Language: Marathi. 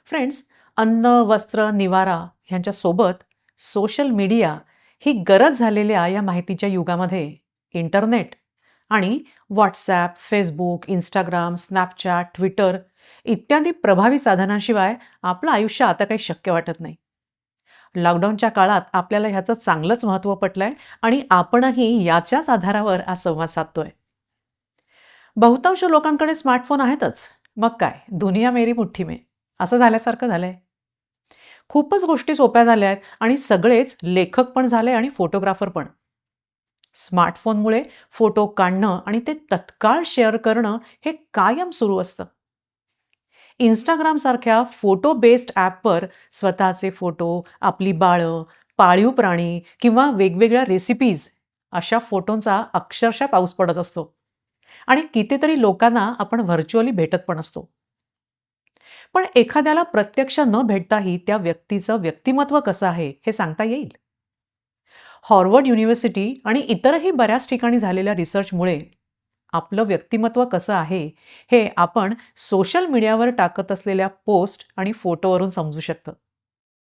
फ्रेंड्स, अन्न, वस्त्र, निवारा ह्यांच्या सोबत सोशल मीडिया ही गरज झालेल्या या माहितीच्या युगामध्ये इंटरनेट आणि WhatsApp, Facebook, Instagram, Snapchat, Twitter इत्यादी प्रभावी साधनांशिवाय आपलं आयुष्य आता काही शक्य वाटत नाही. लॉकडाऊनच्या काळात आपल्याला ह्याचं चांगलंच महत्त्व पटलंय आणि आपणही याच्याच आधारावर आज संवाद साधतोय. बहुतांश लोकांकडे स्मार्टफोन आहेतच. मग काय, दुनिया मेरी मुठ्ठी में असं झाल्यासारखं झालंय. खूपच गोष्टी सोप्या झाल्या आहेत आणि सगळेच लेखक पण झाले आणि फोटोग्राफर पण. स्मार्टफोनमुळे फोटो काढणं आणि ते तत्काळ शेअर करणं हे कायम सुरू असतं. Instagram सारख्या फोटो बेस्ड ॲपवर स्वतःचे फोटो, आपली बाळं, पाळीव प्राणी किंवा वेगवेगळ्या रेसिपीज अशा फोटोंचा अक्षरशः पाऊस पडत असतो आणि कितीतरी लोकांना आपण व्हर्चुअली भेटत पण असतो. पण एखाद्याला प्रत्यक्ष न भेटताही त्या व्यक्तीचं व्यक्तिमत्व कसं आहे हे सांगता येईल. हार्वर्ड युनिव्हर्सिटी आणि इतरही बऱ्याच ठिकाणी झालेल्या रिसर्चमुळे आपलं व्यक्तिमत्व कसं आहे हे आपण सोशल मीडियावर टाकत असलेल्या पोस्ट आणि फोटोवरून समजू शकतं.